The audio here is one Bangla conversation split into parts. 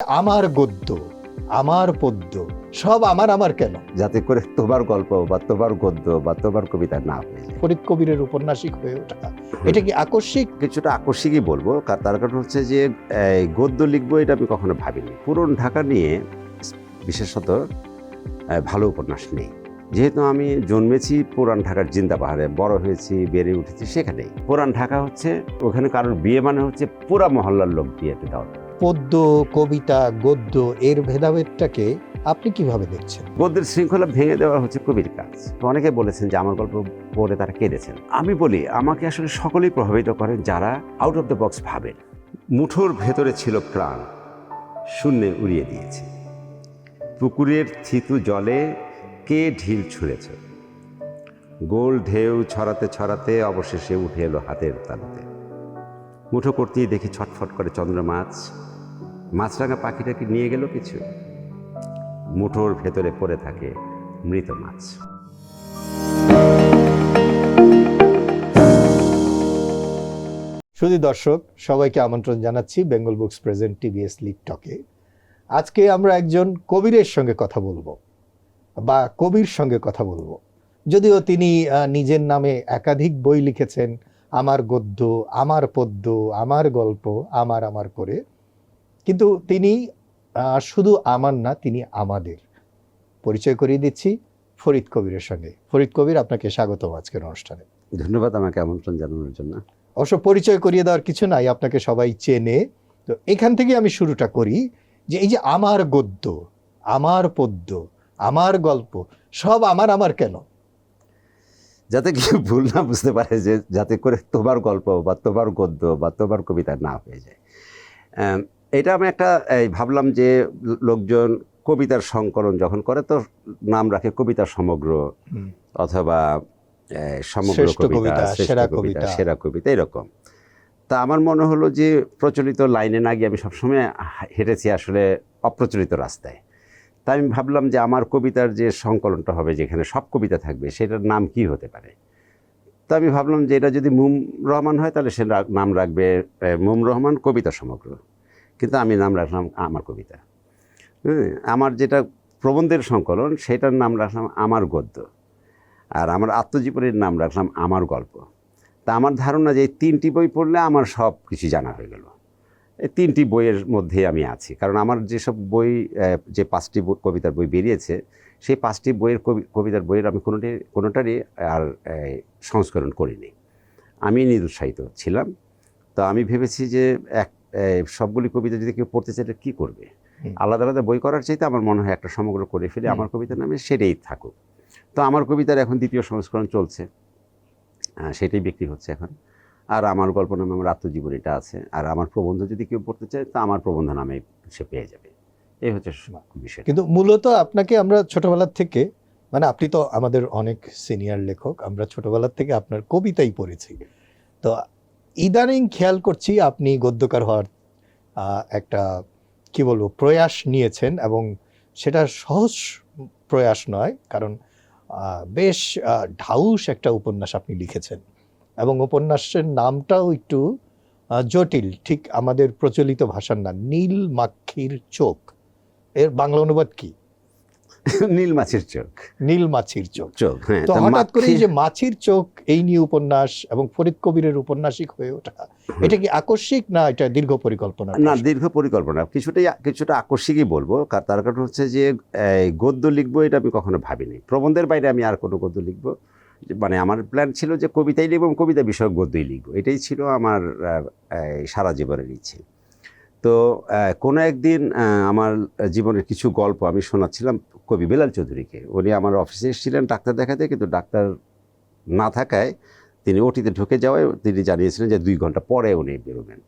আমার গদ্য, আমার পদ্য সব আমার আমার কেন? যাতে করে তোমার গল্প বা তোমার গদ্য বা তোমার কবিতা না হয়ে যায়। ফরিদ কবিরের উপন্যাসিক হয়ে ওঠা, এটা কি আকস্মিক? কিছুটা আকস্মিকই বলবো, তার কারণ হচ্ছে যে গদ্য লিখবো এটা আমি কখনো ভাবিনি। পুরন ঢাকা নিয়ে বিশেষত ভালো উপন্যাস নেই। যেহেতু আমি জন্মেছি পুরান ঢাকার জিন্দা পাহাড়ে, বড় হয়েছি, বেড়ে উঠেছি সেখানেই। পুরান ঢাকা হচ্ছে ওখানে কারোর বিয়ে মানে হচ্ছে পুরা মহল্লার লোক বিয়েতে দাও। পদ্য, কবিতা, গদ্য এর ভেদাভেদটাকে আপনি কিভাবে দেখছেন? গদ্যের শৃঙ্খলা ভেঙে দেওয়া হচ্ছে কবির কাজ। অনেকে বলেছেন যে আমার গল্প পড়ে তারা কেঁদেছেন। আমি বলি আমাকে আসলে সকলেই প্রভাবিত করেন যারা আউট অফ দ্য বক্স ভাবেন। মুঠোর ভেতরে ছিল প্রাণ, শূন্যে উড়িয়ে দিয়েছে। পুকুরের থিতু জলে কে ঢিল ছুঁড়েছে, গোল ঢেউ ছড়াতে ছড়াতে অবশেষে উঠে এলো হাতের তালুতে। মুঠো করতেই দেখি ছটফট করে চন্দ্র মাছ, মাছরাঙা পাখিটাকে নিয়ে গেল কিছু। মুঠোর ভেতরে পড়ে থাকে মৃত মাছ। শুধু দর্শক সবাইকে আমন্ত্রণ জানাচ্ছি Bengal books present TVS lead টকে। আজকে আমরা একজন কবিরের সঙ্গে কথা বলবো, বা কবির সঙ্গে কথা বলবো। যদিও তিনি নিজের নামে একাধিক বই লিখেছেন, আমার গদ্য, আমার পদ্য, আমার গল্প, আমার আমার করে। কিন্তু তিনি শুধু আমার না, তিনি আমাদের। পরিচয় করিয়ে দিচ্ছি ফরিদ কবিরের সঙ্গে। ফরিদ কবির, আপনাকে স্বাগতম আজকের অনুষ্ঠানে। ধন্যবাদ আমাকে আমন্ত্রণ জানানোর জন্য। অবশ্য পরিচয় করিয়ে দেওয়ার কিছু নাই, আপনাকে সবাই চেনে। তো এখান থেকে আমি শুরুটা করি যে এই যে আমার গদ্য, আমার পদ্য, আমার গল্প সব আমার আমার কেন? যাতে কেউ ভুল না বুঝতে পারে, যে যাতে করে তোমার গল্প বা তোমার গদ্য বা তোমার কবিতা না হয়ে যায়। এটা আমি একটা ভাবলাম যে লোকজন কবিতার সংকলন যখন করে তো নাম রাখে কবিতা সমগ্র, অথবা সমগ্র কবিতা, শ্রেষ্ঠ কবিতা, সেরা কবিতা, এরকম। তা আমার মনে হলো যে প্রচলিত লাইনে না গিয়ে আমি সবসময় হেঁটেছি আসলে অপ্রচলিত রাস্তায়। তাই আমি ভাবলাম যে আমার কবিতার যে সংকলনটা হবে, যেখানে সব কবিতা থাকবে, সেটার নাম কি হতে পারে। তো আমি ভাবলাম যে এটা যদি মুম রহমান হয় তাহলে সে নাম রাখবে মুম রহমান কবিতা সমগ্র, কিন্তু আমি নাম রাখলাম আমার কবিতা। আমার যেটা প্রবন্ধের সংকলন, সেটার নাম রাখলাম আমার গদ্য, আর আমার আত্মজীবনীর নাম রাখলাম আমার গল্প। তা আমার ধারণা যে এই তিনটি বই পড়লে আমার সব কিছু জানা হয়ে গেল। এই তিনটি বইয়ের মধ্যে আমি আছি, কারণ আমার যেসব বই, যে 5টি কবিতার বই বেরিয়েছে, সেই 5টি বইয়ের কবিতার বইয়ের আমি কোনোটারই আর সংস্করণ করিনি। আমি নিরুৎসাহিত ছিলাম। তো আমি ভেবেছি যে সবগুলি কবিতা যদি কেউ পড়তে চাইলে কী করবে, আলাদা আলাদা বই করার চাইতে আমার মনে হয় একটা সমগ্র করে ফেলে আমার কবিতার নামে সেটাই থাকুক। তো আমার কবিতার এখন 2য় সংস্করণ চলছে, সেটাই বিক্রি হচ্ছে এখন। আর আমার গল্প নামে আমার আত্মজীবনীটা আছে, আর আমার প্রবন্ধ যদি কেউ পড়তে চায় তা আমার প্রবন্ধ নামে সে পেয়ে যাবে। এই হচ্ছে বিষয়। কিন্তু মূলত আপনাকে আমরা ছোটবেলার থেকে, মানে আপনি তো আমাদের অনেক সিনিয়র লেখক, আমরা ছোটবেলার থেকে আপনার কবিতাই পড়েছি। তো ইদানিং খেয়াল করছি আপনি গদ্যকার হওয়ার একটা কি বলবো প্রয়াস নিয়েছেন, এবং সেটা সহজ প্রয়াস নয়, কারণ বেশ ঢাউস একটা উপন্যাস আপনি লিখেছেন, এবং উপন্যাসের নামটাও একটু জটিল, ঠিক আমাদের প্রচলিত ভাষার না। নীল মাখির চোখ, এর বাংলা অনুবাদ কি? নীল মাছের চোখ। নীল মাছির চোখ। চোখ, হ্যাঁ। তো হঠাৎ করে যে মাছির চোখ এই নিয়ে উপন্যাস এবং ফরিদ কবিরের উপন্যাসিক হয়ে ওঠা, এটা কি আকস্মিক না এটা দীর্ঘ পরিকল্পনা? না, দীর্ঘ পরিকল্পনা, কিছুটা আকস্মিকই বলবো। তার কারণ হচ্ছে যে গদ্য লিখবো এটা আমি কখনো ভাবিনি। প্রবন্ধের বাইরে আমি আর কোনো গদ্য লিখবো, মানে আমার প্ল্যান ছিল যে কবিতাই লিখবো এবং কবিতা বিষয়ক গদ্যই লিখবো, এটাই ছিল আমার সারা জীবনের ইচ্ছে। তো কোনো একদিন আমার জীবনের কিছু গল্প আমি শোনাচ্ছিলাম কবি বেলাল চৌধুরীকে। উনি আমার অফিসে এসেছিলেন ডাক্তার দেখাতে, কিন্তু ডাক্তার না থাকায় তিনি ওটিতে ঢুকে যাওয়ায় তিনি জানিয়েছিলেন যে 2 ঘন্টা পরে উনি বেরোবেন।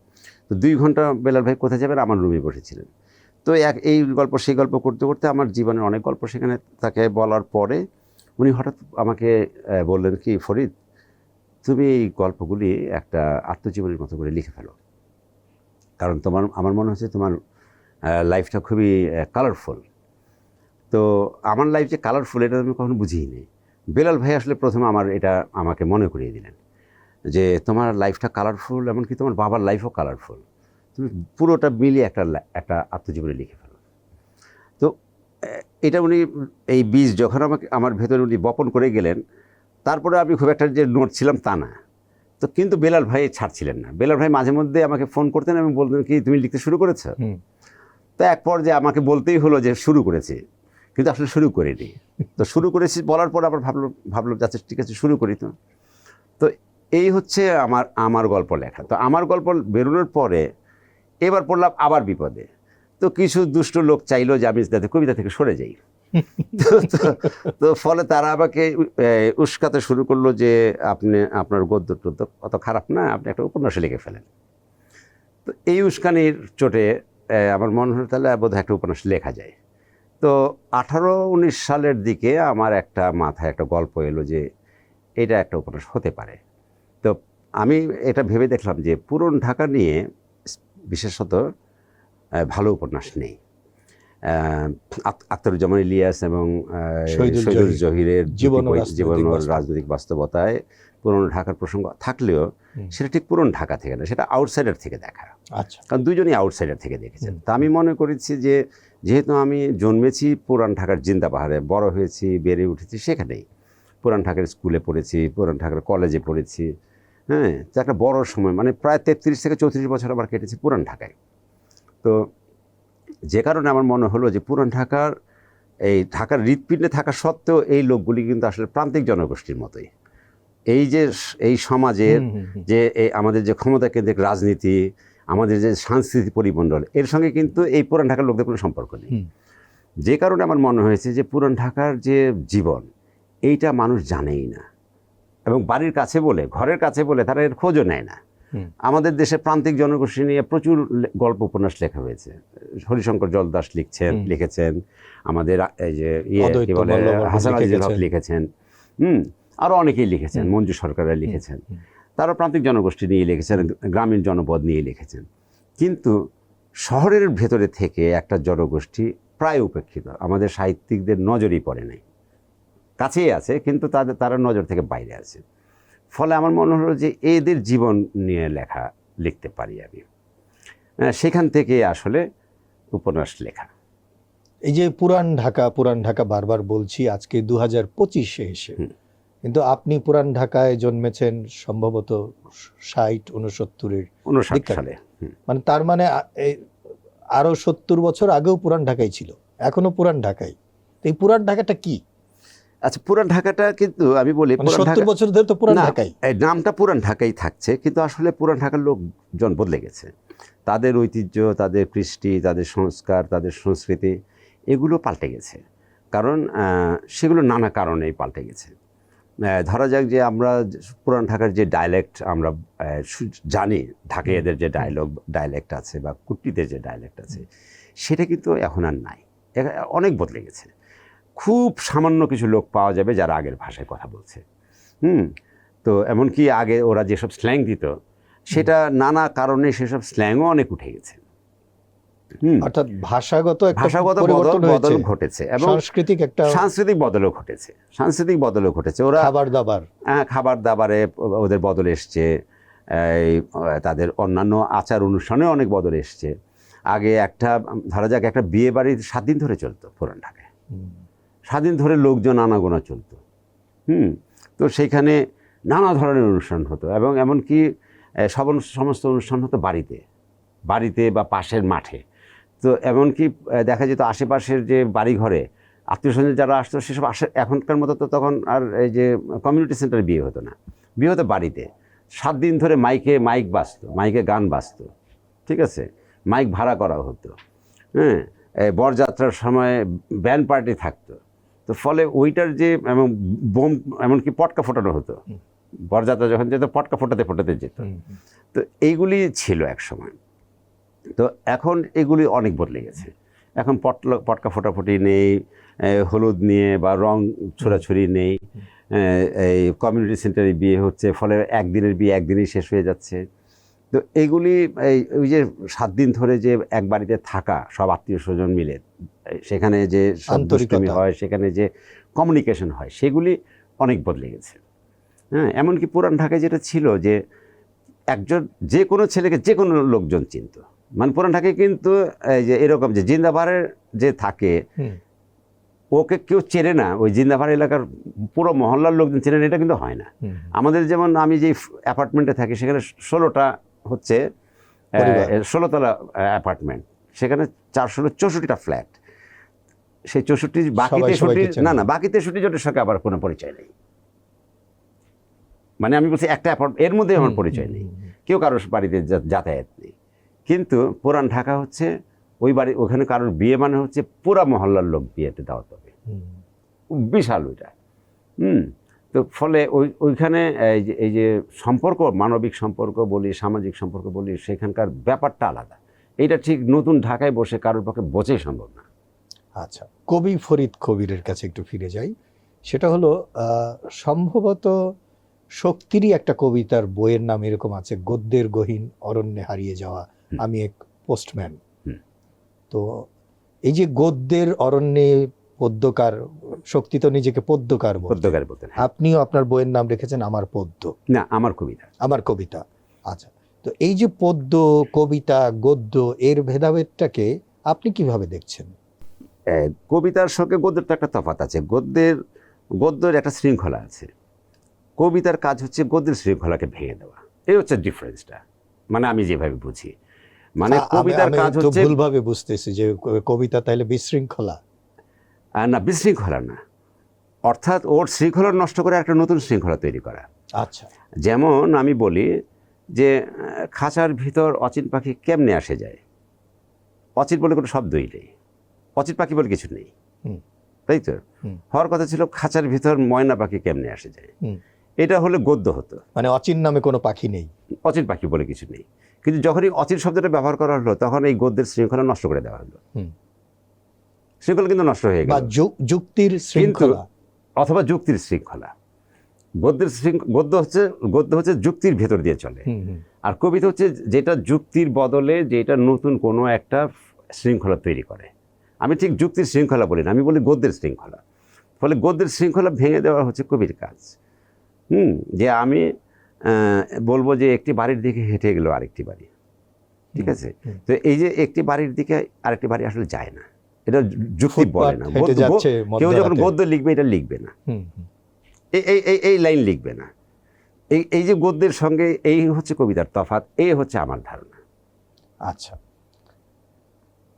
তো 2 ঘন্টা বেলাল ভাই কোথায় যাবেন, আমার রুমে বসেছিলেন। তো এই গল্প সেই গল্প করতে করতে আমার জীবনের অনেক গল্প সেখানে তাকে বলার পরে উনি হঠাৎ আমাকে বললেন কি, ফরিদ, তুমি এই গল্পগুলি একটা আত্মজীবনীর মতো করে লিখে ফেলো, কারণ আমার মনে হচ্ছে তোমার লাইফটা খুবই কালারফুল। তো আমার লাইফ যে কালারফুল এটা আমি কখনো বুঝিনি। বেলাল ভাই আসলে প্রথমে আমাকে মনে করিয়ে দিলেন যে তোমার লাইফটা কালারফুল, এমনকি তোমার বাবার লাইফও কালারফুল। তুমি পুরোটা মিলিয়ে একটা আত্মজীবনী লিখে ফেলো। তো এটা উনি এই বীজ যখন আমার ভেতরে উনি বপন করে গেলেন, তারপরে আমি খুব একটা যে নোট ছিলাম তা না। তো কিন্তু বেলাল ভাই ছাড়ছিলেন না। বেলাল ভাই মাঝে মধ্যে আমাকে ফোন করতেন এবং বলতেন কি তুমি লিখতে শুরু করেছো? তো এক পর্যায়ে আমাকে বলতেই হলো যে শুরু করেছি, কিন্তু আসলে শুরু করিনি। তো শুরু করেছি বলার পর আবার ভাবলাম যাচ্ছে ঠিক আছে শুরু করি। তো এই হচ্ছে আমার গল্প লেখা। তো আমার গল্প বেরোনোর পরে এবার পড়লাম আবার বিপদে। তো কিছু দুষ্ট লোক চাইলো যে আমি যাতে কবিতা থেকে সরে যাই। তো ফলে তারা আমাকে উস্কাতে শুরু করলো যে আপনার গদ্য টদ্য অত খারাপ না, আপনি একটা উপন্যাস লিখে ফেলেন। তো এই উস্কানির চোটে আমার মনে হলো তাহলে বোধহয় একটা উপন্যাস লেখা যায়। তো 18-19 সালের দিকে আমার একটা মাথায় একটা গল্প এলো যে এটা একটা উপন্যাস হতে পারে। তো আমি এটা ভেবে দেখলাম যে পুরন ঢাকা নিয়ে বিশেষত ভালো উপন্যাস নেই। আখতারুজ্জামান ইলিয়াস এবং শহীদুল জহিরের জীবন ও রাজনৈতিক বাস্তবতায় পুরনো ঢাকার প্রসঙ্গ থাকলেও সেটা ঠিক পুরনো ঢাকা থেকে না, সেটা আউটসাইডার থেকে দেখা। আচ্ছা, কারণ দুজনই আউটসাইডার থেকে দেখেছেন। তা আমি মনে করেছি যে যেহেতু আমি জন্মেছি পুরান ঢাকার জিন্দা পাহাড়ে, বড় হয়েছি, বেড়ে উঠেছি সেখানেই, পুরান ঢাকার স্কুলে পড়েছি, পুরান ঢাকার কলেজে পড়েছি, হ্যাঁ, তো একটা বড় সময় মানে প্রায় 33 থেকে 34 বছর আমার কেটেছি পুরান ঢাকায়। তো যে কারণে আমার মনে হলো যে পুরান ঢাকার এই ঢাকার হৃৎপিণ্ডে থাকা সত্ত্বেও এই লোকগুলি কিন্তু আসলে প্রান্তিক জনগোষ্ঠীর মতোই। এই যে এই সমাজের যে আমাদের যে ক্ষমতা কেন্দ্রিক রাজনীতি, আমাদের যে সাংস্কৃতিক পরিমণ্ডল, এর সঙ্গে কিন্তু এই পুরান ঢাকার লোকদের কোনো সম্পর্ক নেই। যে কারণে আমার মনে হয়েছে যে পুরান ঢাকার যে জীবন এইটা মানুষ জানেই না, এবং বাড়ির কাছে বলে, ঘরের কাছে বলে তারা এর খোঁজও নেয় না। আমাদের দেশে প্রান্তিক জনগোষ্ঠী নিয়ে প্রচুর গল্প উপন্যাস লেখা হয়েছে। হরিশঙ্কর জলদাস লিখেছেন, আমাদের এই যে কি বলে হাসান আজিজুল হক লিখেছেন, আরও অনেকেই লিখেছেন, মঞ্জু সরকাররা লিখেছেন। তারা প্রান্তিক জনগোষ্ঠী নিয়ে লিখেছেন, গ্রামীণ জনপদ নিয়ে লিখেছেন। কিন্তু শহরের ভেতরে থেকে একটা জনগোষ্ঠী প্রায় উপেক্ষিত, আমাদের সাহিত্যিকদের নজরই পড়ে নাই। কাছেই আছে কিন্তু তারা নজর থেকে বাইরে আছে। ফলে আমার মনে হলো যে এদের জীবন নিয়ে লিখতে পারি আমি। সেখান থেকে আসলে উপন্যাস লেখা। এই যে পুরান ঢাকা বারবার বলছি, আজকে 2025-এ এসে, কিন্তু আপনি পুরান ঢাকায় জন্মেছেন সম্ভবত 60-69 সালে, মানে তার মানে আরো 70 বছর আগেও পুরান ঢাকাই ছিল, এখনো পুরান ঢাকাই। এই পুরান ঢাকাটা কি? আচ্ছা, পুরান ঢাকাটা কিন্তু আমি বলি 70 বছর ধরে তো পুরান ঢাকাই, নামটা পুরান ঢাকাই থাকছে, কিন্তু আসলে পুরান ঢাকার লোকজন বদলে গেছে। তাদের ঐতিহ্য, তাদের কৃষ্টি, তাদের সংস্কার, তাদের সংস্কৃতি এগুলো পাল্টে গেছে। কারণ সেগুলো নানা কারণেই পাল্টে গেছে। ধরা যাক যে আমরা পুরান ঢাকার যে ডায়ালেক্ট আমরা জানি, ঢাকাইয়াদের যে ডায়ালেক্ট আছে বা কুট্টিদের যে ডায়ালেক্ট আছে, সেটা কিন্তু এখন আর নাই, অনেক বদলে গেছে। খুব সামান্য কিছু লোক পাওয়া যাবে যারা আগের ভাষায় কথা বলছে। তো এমনকি আগে ওরা যেসব স্ল্যাং দিত, সেটা নানা কারণে সেসব স্ল্যাংও অনেক উঠে গেছে। অর্থাৎ ভাষাগত বদল ঘটেছে এবং সাংস্কৃতিক বদলও ঘটেছে। ওরা খাবার দাবারে ওদের বদল এসছে, তাদের অন্যান্য আচার অনুষ্ঠানে অনেক বদল এসছে। আগে ধরা যাক একটা বিয়ে বাড়ি 7 দিন ধরে চলতো পুরান ঢাকায়, 7 দিন ধরে লোকজন আনাগোনা চলতো। তো সেইখানে নানা ধরনের অনুষ্ঠান হতো, এবং এমনকি সমস্ত অনুষ্ঠান হতো বাড়িতে বা পাশের মাঠে। তো এমনকি দেখা যেত আশেপাশের যে বাড়িঘরে আত্মীয় স্বজন যারা আসতো সেসব এখনকার মতো তো তখন আর এই যে কমিউনিটি সেন্টারে বিয়ে হতো না, বিয়ে হতো বাড়িতে। 7 দিন ধরে মাইক বাজতো, মাইকে গান বাজতো, ঠিক আছে, মাইক ভাড়া করা হতো, বরযাত্রার সময় ব্যান্ড পার্টি থাকতো। তো ফলে ওইটার যে বোম, এমনকি পটকা ফোটানো হতো, বরযাত্রা যখন যেত পটকা ফোটাতে যেত। তো এইগুলি ছিল এক সময়। তো এখন এগুলি অনেক বদলে গেছে। এখন পটকা ফোটাফুটি নেই, হলুদ নিয়ে বা রং ছোড়াছুরি নেই, এই কমিউনিটি সেন্টারে বিয়ে হচ্ছে, ফলে একদিনের বিয়ে একদিনেই শেষ হয়ে যাচ্ছে। তো এইগুলি ওই যে 7 দিন ধরে যে এক বাড়িতে থাকা সব আত্মীয় স্বজন মিলে, সেখানে যে দুষ্টুমি হয়, সেখানে যে কমিউনিকেশন হয়, সেগুলি অনেক বদলে গেছে। এমনকি পুরান ঢাকায় যেটা ছিল যে একজন যে কোনো ছেলেকে যে কোনো লোকজন চিনত, মানে পুরান ঢাকায় কিন্তু এই যে এরকম যে জিন্দাবাড়ের যে থাকে হুম, ওকে কেউ চেনে না, ওই জিন্দাবাড় এলাকার পুরো মহল্লার লোকজন চেনে না, এটা কিন্তু হয় না। হুম, আমাদের যেমন আমি যে অ্যাপার্টমেন্টে থাকি সেখানে 16টা হচ্ছে পরিবার। 16তলা অ্যাপার্টমেন্ট, সেখানে 464টা ফ্ল্যাট। সেই 64 বাকি সবাই 63 সবাইকে চেনে। না বাকি 63 জনের সঙ্গে আবার কোনো পরিচয় নেই। মানে আমি বলছি একটা এর মধ্যে আমার পরিচয় নেই, কেউ কারোর বাড়িতে যাতায়াত নেই। কিন্তু পুরান ঢাকা হচ্ছে ওই বাড়ি, ওখানে কারোর বিয়ে মানে হচ্ছে পুরা মহল্লার লোক বিয়েতে দাওয়াত হবে, বিশাল ওইটা। তো ফলে ওইখানে এই যে সম্পর্ক, মানবিক সম্পর্ক বলি, সামাজিক সম্পর্ক বলি, সেখানকার ব্যাপারটা আলাদা। এইটা ঠিক নতুন ঢাকায় বসে কারোর পক্ষে বোঝাই সম্ভব না। আচ্ছা, কবি ফরিদ কবিরের কাছে একটু ফিরে যাই। সেটা হলো সম্ভবত শক্তিরই একটা কবিতার বইয়ের নাম এরকম আছে, গদ্যের গহীন অরণ্যে হারিয়ে যাওয়া আমি এক পোস্টম্যান। তো এই যে গদ্যের অরণ্যে পদ্যকার, শক্তি তো নিজেকে পদ্যকার পদ্যকার বলতেন। আপনিও আপনার বইয়ের নাম রেখেছেন আমার পদ্য, না আমার কবিতা, আমার কবিতা। আচ্ছা, তো এই যে পদ্য, কবিতা, গদ্য, এর ভেদাভেদটাকে আপনি কিভাবে দেখছেন? কবিতার সঙ্গে গদ্যের তো একটা তফাৎ আছে। গদ্যের একটা শৃঙ্খলা আছে, কবিতার কাজ হচ্ছে গদ্যের শৃঙ্খলাকে ভেঙে দেওয়া। এই হচ্ছে ডিফারেন্সটা, মানে আমি যেভাবে বুঝি। মানে কবিতার কাজ হচ্ছে, ভুলভাবে বুঝতেছি যে কবিতা তাইলে বিশৃঙ্খলা? না বিশৃঙ্খলা না, অর্থাৎ ওর শৃঙ্খলা নষ্ট করে একটা নতুন শৃঙ্খলা তৈরি করা। আচ্ছা, যেমন আমি বলি যে খাঁচার ভিতর অচিন পাখি কেমনে আসে যায়, অচিন বলে কোনো শব্দই নেই, অচিন পাখি বলে কিছু নেই, তাই তো? হওয়ার কথা ছিল খাঁচার ভিতর ময়না পাখি কেমনে আসে যায়, এটা হলে গদ্য হতো। মানে অচিন নামে কোনো পাখি নেই, অচিন পাখি বলে কিছু নেই। কিন্তু যখনই অচিন শব্দটা ব্যবহার করা হলো তখন এই গদ্যের শৃঙ্খলা নষ্ট করে দেওয়া হলো। শৃঙ্খলা কিন্তু নষ্ট হয়ে গেল, যুক্তির শৃঙ্খলা অথবা যুক্তির শৃঙ্খলা। গদ্য হচ্ছে যুক্তির ভেতর দিয়ে চলে, আর কবিতা হচ্ছে যেটা যুক্তির বদলে যেটা নতুন কোনো একটা শৃঙ্খলা তৈরি করে। আমি ঠিক যুক্তির শৃঙ্খলা বলি না, আমি বলি গদ্যের শৃঙ্খলা। ফলে গদ্যের শৃঙ্খলা ভেঙে দেওয়া হচ্ছে কবির কাজ। যে আমি বলবো যে একটি বাড়ির দিকে হেঁটে গেল আরেকটি বাড়ি, ঠিক আছে? তো এই যে একটি বাড়ির দিকে আরেকটি বাড়ি আসলে যায় না, এটা যুক্তি বলে না। কেউ যখন গদ্য লিখবে এটা লিখবে না, এই লাইন লিখবে না। এই যে গদ্যের সঙ্গে এই হচ্ছে কবিতার তফাৎ, এই হচ্ছে আমার ধারণা। আচ্ছা,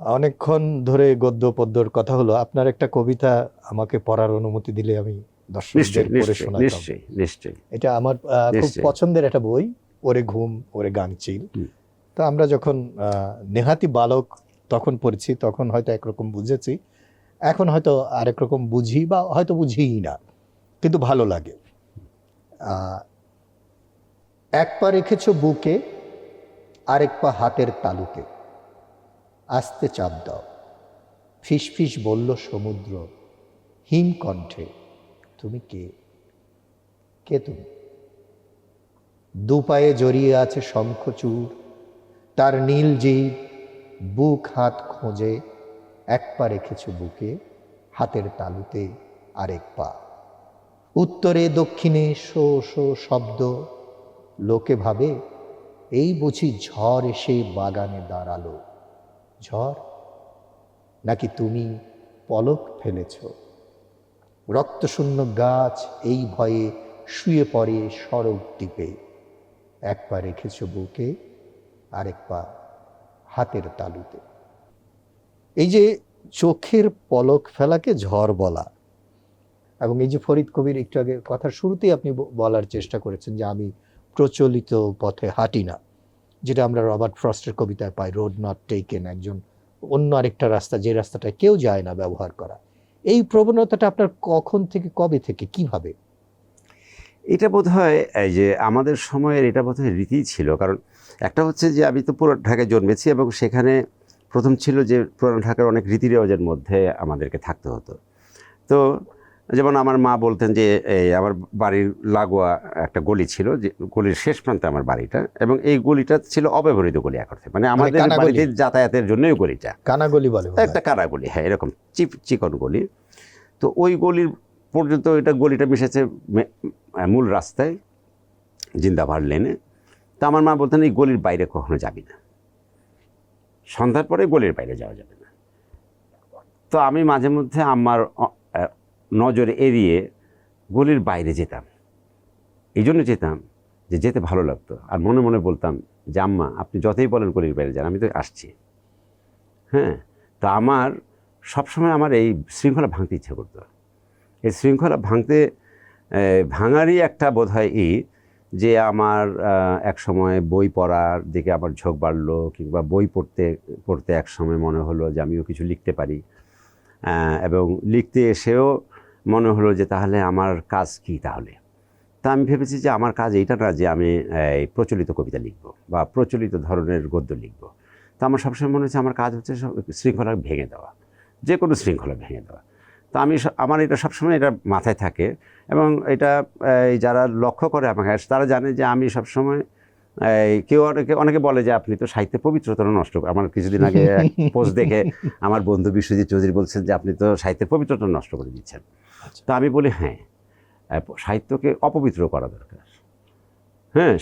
অনেকক্ষণ ধরে গদ্য পদ্যর কথা হলো। আপনার একটা কবিতা আমাকে পড়ার অনুমতি দিলে আমি দর্শকদের পড়ে শোনাতাম। নিশ্চয়ই। এটা আমার খুব পছন্দের একটা বই, ওরে ঘুম ওরে গাংচিল। তো আমরা যখন নেহাতি বালক তখন পড়েছি, তখন হয়তো একরকম বুঝেছি, এখন হয়তো আরেক রকম বুঝি, বা হয়তো বুঝিই না, কিন্তু ভালো লাগে। এক পা রেখেছ বুকে, আরেক পা হাতের তালুতে, আস্তে চাপ দাও, ফিস ফিস বলল সমুদ্র হিম কণ্ঠে, তুমি কে? কে তুমি? দুপায়ে জড়িয়ে আছে শঙ্খচূড়, তার নীল জীব বুক হাত খোঁজে, এক পা রেখেছ বুকে, হাতের তালুতে আরেক পা, উত্তরে দক্ষিণে শো শো শব্দ, লোকে ভাবে এই বুঝি ঝড় এসে বাগানে দাঁড়ালো। ঝড় নাকি তুমি পলক ফেলেছ? রক্তশূন্য গাছ এই ভয়ে শুয়ে পড়ে সড়ক দ্বীপে, এক পা রেখেছ বুকে, আরেক পা হাতের তালুতে। এই যে চোখের পলক ফেলাকে ঝড় বলা, এবং এই যে ফরিদ কবির একটু আগে কথার শুরুতেই আপনি বলার চেষ্টা করেছেন যে আমি প্রচলিত পথে হাঁটি না, যেটা আমরা রবার্ট ফ্রস্টের কবিতায় পাই, রোড নট টেকেন, একজন অন্য আরেকটা রাস্তা, যে রাস্তাটায় কেউ যায় না, ব্যবহার করা। এই প্রবণতাটা আপনার কখন থেকে, কবে থেকে, কিভাবে? এটা বোধহয় এই যে আমাদের সময়ের এটা বোধহয় রীতি ছিল। কারণ একটা হচ্ছে যে আমি তো পুরান ঢাকায় জন্মেছি, এবং সেখানে প্রথম ছিল যে পুরান ঢাকার অনেক রীতি রেওয়াজের মধ্যে আমাদেরকে থাকতে হতো। তো যেমন আমার মা বলতেন যে এই আমার বাড়ির লাগোয়া একটা গলি ছিল, যে গলির শেষ প্রান্তে আমার বাড়িটা, এবং এই গলিটা ছিল অব্যবহৃত গলি এক অর্থে, মানে আমাদের বাড়িতে যাতায়াতের জন্য ওই গলিটা কানাগলি বলে, একটা কানাগলি, হ্যাঁ এরকম চিকন গলি। তো ওই গলির পর্যন্ত এটা গলিটা মিশেছে মূল রাস্তায়, জিন্দাবাড় লেনে। তো আমার মা বলতেন এই গলির বাইরে কখনো যাবি না, সন্ধ্যার পরে গলির বাইরে যাওয়া যাবে না। তো আমি মাঝে মধ্যে আমার নজর এড়িয়ে গলির বাইরে যেতাম। এই জন্য যেতাম যে যেতে ভালো লাগতো, আর মনে মনে বলতাম যে আম্মা আপনি যতই বলেন গলির বাইরে যান, আমি তো আসছি। হ্যাঁ, তো আমার সবসময় আমার এই শৃঙ্খলা ভাঙতে ইচ্ছে করতো। এই শৃঙ্খলা ভাঙারই একটা বোধ হয় যে আমার এক সময় বই পড়ার দিকে আমার ঝোঁক বাড়লো, কিংবা বই পড়তে এক সময় মনে হলো যে আমিও কিছু লিখতে পারি, এবং লিখতে এসেও মনে হলো যে তাহলে আমার কাজ কি তাহলে। তা আমি ভেবেছি যে আমার কাজ এইটা না যে আমি প্রচলিত কবিতা লিখব বা প্রচলিত ধরনের গদ্য লিখব। তো আমার সবসময় মনে হচ্ছে আমার কাজ হচ্ছে শৃঙ্খলা ভেঙে দেওয়া, যে কোনো শৃঙ্খলা ভেঙে দেওয়া। তো আমার এটা সবসময় এটা মাথায় থাকে, এবং এটা যারা লক্ষ্য করে আমাকে তারা জানে যে আমি সবসময় কেউ অনেকে বলে যে আপনি তো সাহিত্যের পবিত্রতা নষ্ট। আমার কিছুদিন আগে পোস্ট দেখে আমার বন্ধু বিশ্বজিৎ চৌধুরী বলছেন যে আপনি তো সাহিত্যের পবিত্রতা নষ্ট করে দিচ্ছেন। তো আমি বলি হ্যাঁ, সাহিত্যকে অপবিত্র করা দরকার। হ্যাঁ,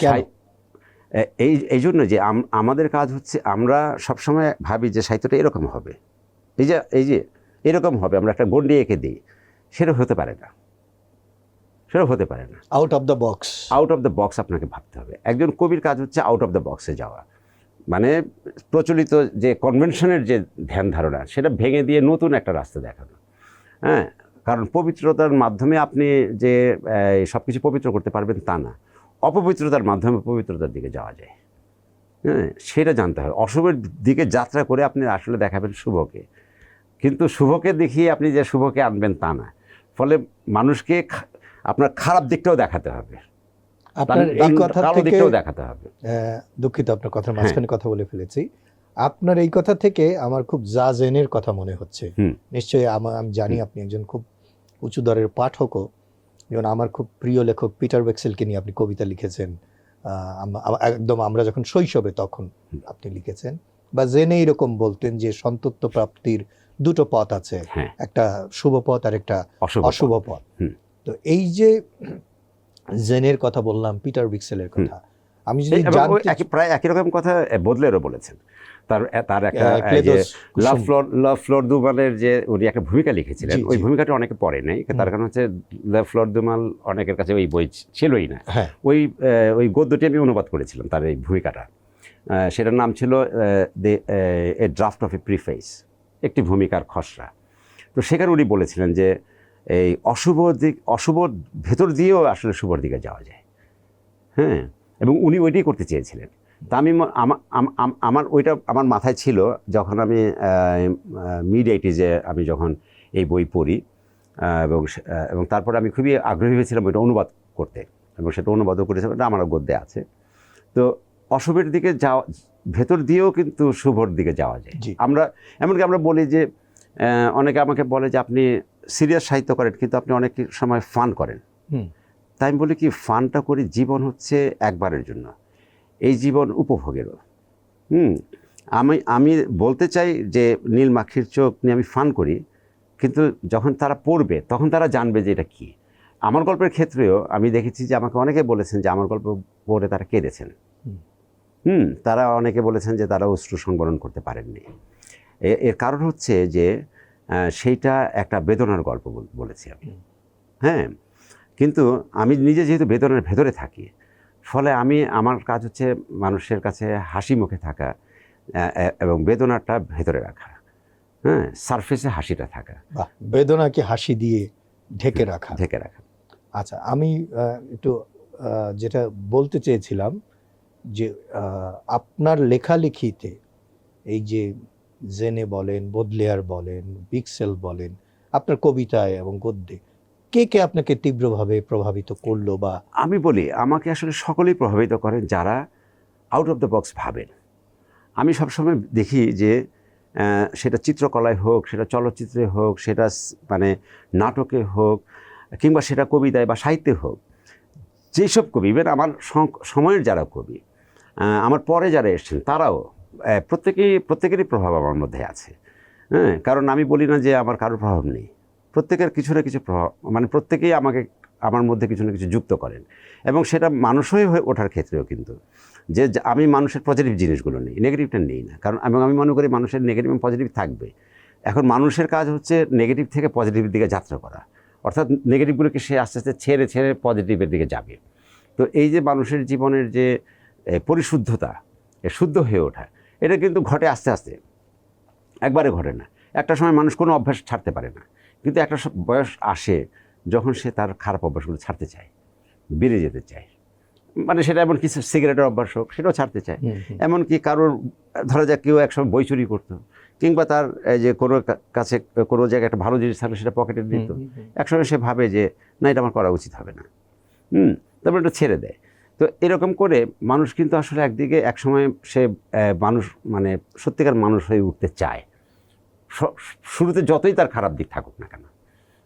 এই জন্য যে আমাদের কাজ হচ্ছে আমরা সবসময় ভাবি যে সাহিত্যটা এরকম হবে, এই যে এরকম হবে, আমরা একটা গণ্ডি এঁকে দিই, সেটা হতে পারে না, আউট অফ দ্য বক্স আপনাকে ভাবতে হবে। একজন কবির কাজ হচ্ছে আউট অফ দ্য বক্সে যাওয়া, মানে প্রচলিত যে কনভেনশনের যে ধ্যান ধারণা সেটা ভেঙে দিয়ে নতুন একটা রাস্তা দেখানো। হ্যাঁ, কারণ পবিত্রতার মাধ্যমে আপনি যে সব কিছু পবিত্র করতে পারবেন তা না, অপবিত্রতার মাধ্যমে পবিত্রতার দিকে যাওয়া যায়। হ্যাঁ, সেটা জানতে হবে। অশুভের দিকে যাত্রা করে আপনি আসলে দেখাবেন শুভকে, কিন্তু শুভকে দেখিয়ে আপনি যে শুভকে আনবেন তা না। ফলে মানুষকে আপনার খারাপ দিকটাও দেখাতে হবে, আপনার এই কথা থেকে দেখাতে হবে। দুঃখিত, আপনার কথার মাঝখানে কথা বলে ফেলেছি। আপনার এই কথা থেকে আমার খুব জাজেনের কথা মনে হচ্ছে। নিশ্চয়ই আমি জানি আপনি একজন খুব উঁচু দরের পাঠকও। যেমন আমার খুব প্রিয় লেখক পিটার বেক্সেলকে নিয়ে আপনি কবিতা লিখেছেন, একদম আমরা যখন শৈশবে তখন আপনি লিখেছেন। বা জেনে এরকম বলতেন যে সন্তত্ব প্রাপ্তির দুটো পথ আছে, একটা শুভ পথ আর একটা অশুভ পথ। তো এই যে জেনের কথা বললাম, পিটার বেক্সেলের কথা, আমি যদি প্রায় একই রকম কথা বদলেরও বলেছেন। তার একটা লাভ ফ্লোর দুমালের যে উনি একটা ভূমিকা লিখেছিলেন, ওই ভূমিকাটা অনেকে পড়ে নাই। তার কারণ হচ্ছে লাভ ফ্লোর দুমাল অনেকের কাছে ওই বই ছিলই না। ওই গদ্যটি আমি অনুবাদ করেছিলাম, তার এই ভূমিকাটা। সেটার নাম ছিল এ ড্রাফট অফ এ প্রিফেস, একটি ভূমিকার খসড়া। তো সেখানে উনি বলেছিলেন যে এই অশুভ ভেতর দিয়েও আসলে শুভর দিকে যাওয়া যায়। হ্যাঁ, এবং উনি ওইটাই করতে চেয়েছিলেন। তা আমার মাথায় ছিল যখন আমি মিড 80s আমি যখন এই বই পড়ি, এবং তারপরে আমি খুবই আগ্রহী হয়েছিলাম ওইটা অনুবাদ করতে, এবং সেটা অনুবাদও করেছিলাম, এটা আমার গদ্যে আছে। তো অশুভের দিকে যাওয়া ভেতর দিয়েও কিন্তু শুভর দিকে যাওয়া যায়। এমনকি আমরা বলি যে অনেকে আমাকে বলে যে আপনি সিরিয়াস সাহিত্য করেন, কিন্তু আপনি অনেক সময় ফান করেন। তাই আমি বলি কি, ফানটা করি, জীবন হচ্ছে একবারের জন্য, এই জীবন উপভোগেরও। আমি বলতে চাই যে নীল মাখির চোখ নিয়ে আমি ফান করি, কিন্তু যখন তারা পড়বে তখন তারা জানবে যে এটা কী। আমার গল্পের ক্ষেত্রেও আমি দেখেছি যে আমাকে অনেকে বলেছেন যে আমার গল্প পড়ে তারা কেঁদেছেন। তারা অনেকে বলেছেন যে তারা অশ্রু সংবরণ করতে পারেননি। এর কারণ হচ্ছে যে সেইটা একটা বেদনার গল্প বলেছি আমি। হ্যাঁ, কিন্তু আমি নিজে যেহেতু বেদনার ভেতরে থাকি, ফলে আমার কাজ হচ্ছে মানুষের কাছে হাসি মুখে থাকা এবং বেদনাটা ভেতরে রাখা। হ্যাঁ, সারফেসে হাসিটা থাকা, বেদনাকে হাসি দিয়ে ঢেকে রাখা। আচ্ছা, আমি একটু যেটা বলতে চেয়েছিলাম যে আপনার লেখালেখিতে এই যে জেনে বলেন, বোদলেয়ার বলেন, বিক্সেল বলেন, আপনার কবিতায় এবং গদ্যে কে কে আপনাকে তীব্রভাবে প্রভাবিত করলো? বা আমি বলি, আমাকে আসলে সকলেই প্রভাবিত করেন যারা আউট অফ দ্য বক্স ভাবেন। আমি সবসময় দেখি যে সেটা চিত্রকলায় হোক, সেটা চলচ্চিত্রে হোক, সেটা মানে নাটকে হোক, কিংবা সেটা কবিতায় বা সাহিত্যে হোক, যেসব কবি, ইভেন আমার সময়ের যারা কবি, আমার পরে যারা এসেছেন, তারাও প্রত্যেকেরই প্রভাব আমার মধ্যে আছে। হ্যাঁ, কারণ আমি বলি না যে আমার কারোর প্রভাব নেই, প্রত্যেকের কিছু না কিছু প্রভাব, মানে প্রত্যেকেই আমার মধ্যে কিছু না কিছু যুক্ত করেন, এবং সেটা মানুষ হয়ে ওঠার ক্ষেত্রেও কিন্তু যে আমি মানুষের পজিটিভ জিনিসগুলো নেই, নেগেটিভটা নেই না, কারণ আমি মনে করি মানুষের নেগেটিভ এবং পজিটিভ থাকবে। এখন মানুষের কাজ হচ্ছে নেগেটিভ থেকে পজিটিভের দিকে যাত্রা করা, অর্থাৎ নেগেটিভগুলোকে সে আস্তে আস্তে ছেড়ে ছেড়ে পজিটিভের দিকে যাবে। তো এই যে মানুষের জীবনের যে পরিশুদ্ধতা, শুদ্ধ হয়ে ওঠা, এটা কিন্তু ঘটে আস্তে আস্তে, একবারে ঘটে না। একটা সময় মানুষ কোনো অভ্যাস ছাড়তে পারে না, কিন্তু একটা বয়স আসে যখন সে তার খারাপ অভ্যাসগুলো ছাড়তে চায়, বেড়ে যেতে চায়। মানে সেটা এমন কিছু সিগারেটের অভ্যাস হোক, সেটাও ছাড়তে চায়। এমনকি কারোর ধরা যাক কেউ একসময় বই চুরি করতো, কিংবা তার যে কোনো কাছে কোনো জায়গায় একটা ভালো জিনিস থাকলে সেটা পকেটে দিত, একসময় সে ভাবে যে না, এটা আমার করা উচিত হবে না, তারপর এটা ছেড়ে দেয়। তো এরকম করে মানুষ কিন্তু আসলে একদিকে একসময় সে মানুষ মানে সত্যিকার মানুষ হয়ে উঠতে চায়, শুরুতে যতই তার খারাপ দিক থাকুক না কেন।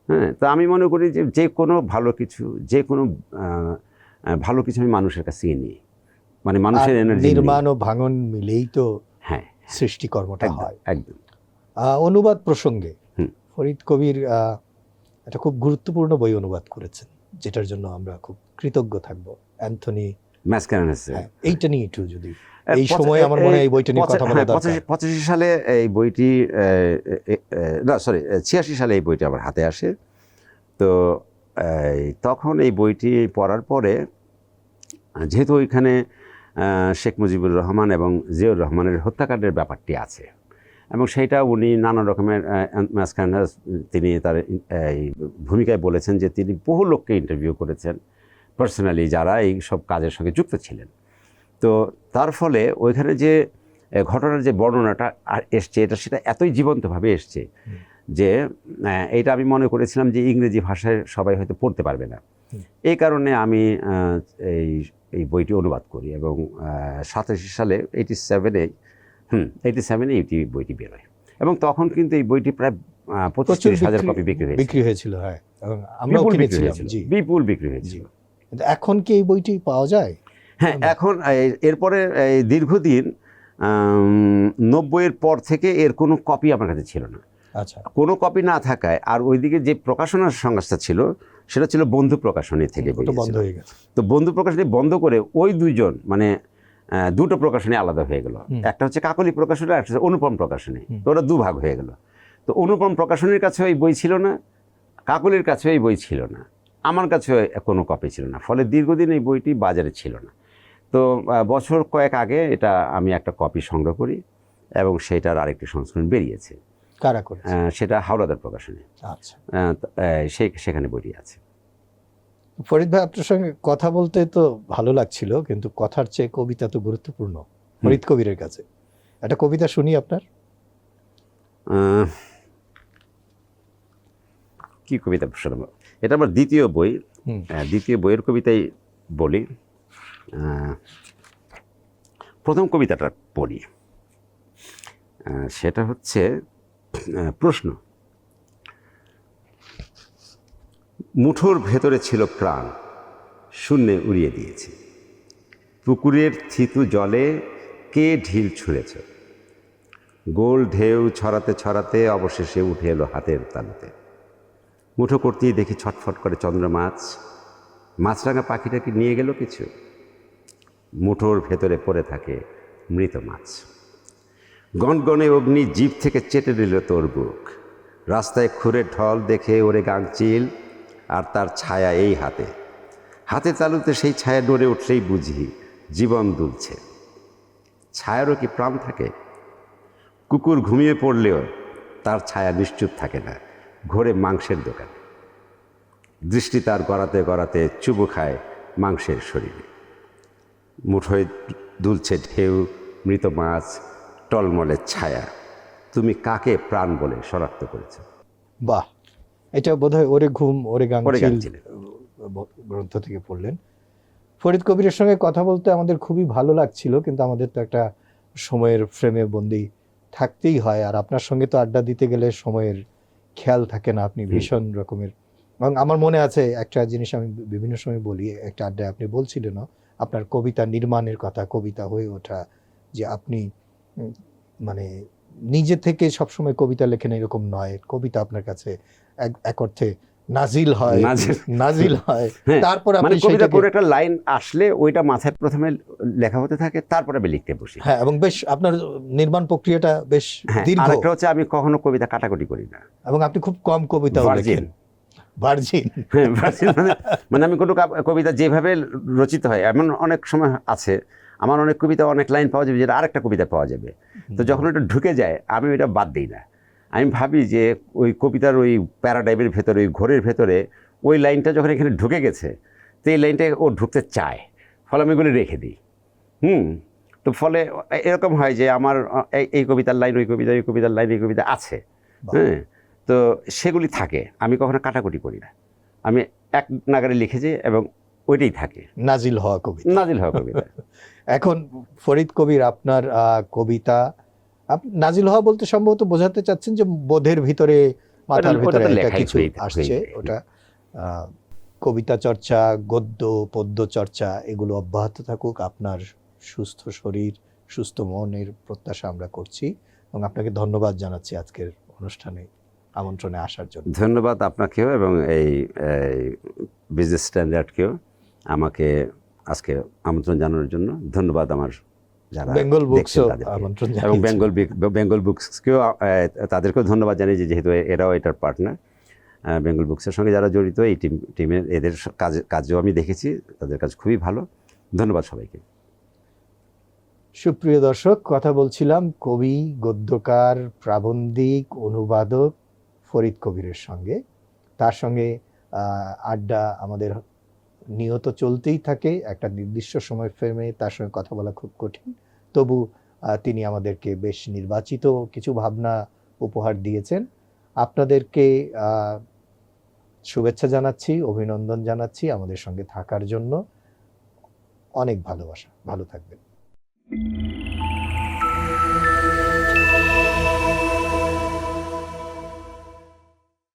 হ্যাঁ, তো আমি মনে করি যে যে কোনো ভালো কিছু, যে কোনো ভালো কিছু আমি মানুষের কাছ থেকে নিই, মানে মানুষের এনার্জি। নির্মাণ ও ভাঙন মিলেই তো হ্যাঁ সৃষ্টিকর্মটা হয়। একদম। অনুবাদ প্রসঙ্গে ফরিদ কবির একটা খুব গুরুত্বপূর্ণ বই অনুবাদ করেছেন, যেটার জন্য আমরা খুব কৃতজ্ঞ থাকবো, অ্যান্থনি ম্যাসকারেনাস। এইটা নিয়ে একটু যদি এই সময় আমার মনে হয় এই বইটা নিয়ে কথা বলা দরকার। 85 সালে এই বইটি, না সরি 86 সালে এই বইটি আমার হাতে আসে। তো তখন এই বইটি পড়ার পরে, যেহেতু ওইখানে শেখ মুজিবুর রহমান এবং জিয়াউর রহমানের হত্যাকাণ্ডের ব্যাপারটি আছে, এবং সেইটা উনি নানা রকমের ম্যাসকারেনাস তিনি তার ভূমিকায় বলেছেন যে তিনি বহু লোককে ইন্টারভিউ করেছেন পার্সোনালি, যারা এই সব কাজের সঙ্গে যুক্ত ছিলেন। তো তার ফলে ওইখানে যে ঘটনার যে বর্ণনাটা এসছে, সেটা এতই জীবন্তভাবে এসছে যে এইটা আমি মনে করেছিলাম যে ইংরেজি ভাষায় সবাই হয়তো পড়তে পারবে না। এই কারণে আমি এই বইটি অনুবাদ করি, এবং 87 সালে 87-এ এই বইটি বেরোয়। এবং তখন কিন্তু এই বইটি প্রায় 25,000 কপি বিক্রি হয়েছিল। হ্যাঁ, এবং আমরাও কিনেছিলাম। বিপুল বিক্রি হয়েছিল। এখন কি এই বইটি পাওয়া যায়? হ্যাঁ, এখন এরপরে দীর্ঘদিন 90-এর পর থেকে এর কোনো কপি আমার কাছে ছিল না। আচ্ছা, কোনো কপি না থাকায়, আর ওইদিকে যে প্রকাশনার সংস্থা ছিল সেটা ছিল বন্ধু প্রকাশনী থেকে বন্ধ হয়ে গেছে। তো বন্ধু প্রকাশনী বন্ধ করে ওই দুইজন মানে দুটো প্রকাশনী আলাদা হয়ে গেল। একটা হচ্ছে কাকলি প্রকাশনী, আর একটা হচ্ছে অনুপম প্রকাশনী। তো ওরা দুভাগ হয়ে গেল। তো অনুপম প্রকাশনীর কাছেও এই বই ছিল না, কাকলির কাছেও এই বই ছিল না, আমার কাছেও কোনো কপি ছিল না। ফলে দীর্ঘদিন এই বইটি বাজারে ছিল না। তো বছর কয়েক আগে এটা আমি একটা কপি সংগ্রহ করি, এবং সেটার আরেকটি সংস্করণ বেরিয়েছে। কারা করেছে? সেটা হাওলাদার প্রকাশনী। আচ্ছা, সেখানে বইটি আছে। ফরিদ ভাই, আপনার সঙ্গে কথা বলতে তো ভালো লাগছিল, কিন্তু কথার চেয়ে কবিতা তো গুরুত্বপূর্ণ ফরিদ কবিরের কাছে। একটা কবিতা শুনি আপনার। কি কবিতা শোনাবো? এটা আমার দ্বিতীয় বই, দ্বিতীয় বইয়ের কবিতাই বলি। প্রথম কবিতাটা পড়ি, সেটা হচ্ছে প্রশ্ন। মুঠোর ভেতরে ছিল প্রাণ, শূন্যে উড়িয়ে দিয়েছে। পুকুরের থিতু জলে কে ঢিল ছুঁড়েছে। গোল ঢেউ ছড়াতে ছড়াতে অবশেষে উঠে এলো হাতের তালুতে। মুঠো করতেই দেখি ছটফট করে চন্দ্র মাছ। মাছরাঙা পাখিটাকে নিয়ে গেল কিছু। মুঠোর ভেতরে পড়ে থাকে মৃত মাছ। গনগনে অগ্নি জিভ থেকে চেটে নিল তোর বুক। রাস্তায় খুঁড়ে ঢল দেখে ওরে গাংচিল, আর তার ছায়া এই হাতে। হাতে তালুতে সেই ছায়া নড়ে উঠলেই বুঝি জীবন দুলছে। ছায়ারও কি প্রাণ থাকে? কুকুর ঘুমিয়ে পড়লেও তার ছায়া নিশ্চুপ থাকে না, ঘোরে মাংসের দোকানে। দৃষ্টি তার গড়াতে গড়াতে চুবু খায় মাংসের শরীরে। মুঠোয় দুলছে ঢেউ, মৃত মাছ, টলমলের ছায়া। তুমি কাকে প্রাণ বলে শনাক্ত করেছ? বাহ, এটা বোধহয় ওরে ঘুম ওরে গাংচিল গ্রন্থ থেকে পড়লেন। ফরিদ কবিরের সঙ্গে কথা বলতে আমাদের খুবই ভালো লাগছিল, কিন্তু আমাদের তো একটা সময়ের ফ্রেমে বন্দি থাকতেই হয়। আর আপনার সঙ্গে তো আড্ডা দিতে গেলে সময়ের খেয়াল থাকে না, আপনি ভীষণ রকমের। এবং আমার মনে আছে একটা জিনিস আমি বিভিন্ন সময় বলি, একটা আড্ডায় আপনি বলছিলেন আপনার কবিতা নির্মাণের কথা, কবিতা হয়ে ওঠা, যে আপনি মানে নিজে থেকে সবসময় কবিতা লেখেন এরকম নয়, কবিতা আপনার কাছে এক অর্থে নাজিল হয়, নাজিল হয়, হ্যাঁ, তারপর মানে আপনি কবিতা সেটাকে কোনো একটা লাইন আসলে ওইটা মাথায় প্রথমে লেখা হতে থাকে, তারপরে আমি লিখতে বসি। হ্যাঁ, এবং বেশ আপনার নির্মাণ প্রক্রিয়াটা বেশ হ্যাঁ, দীর্ঘ, আরেকটা হচ্ছে আমি কখনো কবিতা কাটাকুটি করি না। এবং আপনি খুব কম কবিতাও ভার্জিন। লেখেন। ভার্জিন। হ্যাঁ, ভার্জিন মানে আমি কোনো কবিতা যেভাবে রচিত হয়, এমন অনেক সময় আছে আমার অনেক কবিতা অনেক লাইন পাওয়া যাবে যেটা আরেকটা কবিতা পাওয়া যাবে, তো যখন ওটা ঢুকে যায় আমি ওইটা বাদ দিই না। আমি ভাবি যে ওই কবিতার ওই প্যারাডাইমের ভেতরে, ওই ঘোরের ভেতরে ওই লাইনটা যখন এখানে ঢুকে গেছে, তো এই লাইনটা ও ঢুকতে চায়, ফলে আমি এগুলো রেখে দিই। তো ফলে এরকম হয় যে আমার এই কবিতার লাইন, ওই কবিতা, ওই কবিতার লাইন, এই কবিতা আছে, হ্যাঁ, তো সেগুলি থাকে, আমি কখনো কাটাকুটি করি না, আমি এক নাগারে লিখে যাই এবং ওইটাই থাকে, নাজিল হওয়া কবিতা। নাজিল হওয়া কবিতা। এখন ফরিদ কবির আপনার কবিতা নাজিল হওয়া বলতে সম্ভবত বোঝাতে চাচ্ছেন যে বোধের ভিতরে, মাথার ওটা ভিতরে তো একটা লেখাই কিছু আসছে, ওটা কবিতা চর্চা, গদ্য পদ্য চর্চা এগুলো অব্যাহত থাকুক। আপনার সুস্থ শরীর, সুস্থ মনের প্রত্যাশা আমরা করছি, এবং আপনাকে ধন্যবাদ জানাচ্ছি আজকের অনুষ্ঠানে আমন্ত্রণে আসার জন্য। ধন্যবাদ আপনাকেও এবং এই বিজনেস স্ট্যান্ডার্ডকেও আমাকে আজকে আমন্ত্রণ জানানোর জন্য ধন্যবাদ। আমার যারা বেঙ্গল বুকসও দেখছেন তাদেরকে, আমন্ত্রণ এবং জানিয়েছি। বেঙ্গল বুকসকেও তাদেরকেও ধন্যবাদ জানাই, যেহেতু এরাও এটার পার্টনার। বেঙ্গল বুকসের সঙ্গে যারা জড়িত, এই টিমের এদের কাজও আমি দেখেছি, তাদের কাজ খুবই ভালো। ধন্যবাদ সবাইকে। সুপ্রিয় দর্শক, কথা বলছিলাম কবি, গদ্যকার, প্রাবন্ধিক, অনুবাদক ফরিদ কবিরের সঙ্গে। তার সঙ্গে আড্ডা আমাদের নিয়ত চলতেই থাকে। একটা নির্দিষ্ট সময় ফ্রেমে তার সঙ্গে কথা বলা খুব কঠিন, তবু তিনি আমাদেরকে বেশ নির্বাচিত কিছু ভাবনা উপহার দিয়েছেন। আপনাদেরকে শুভেচ্ছা জানাচ্ছি, অভিনন্দন জানাচ্ছি আমাদের সঙ্গে থাকার জন্য। অনেক ভালোবাসা, ভালো থাকবেন।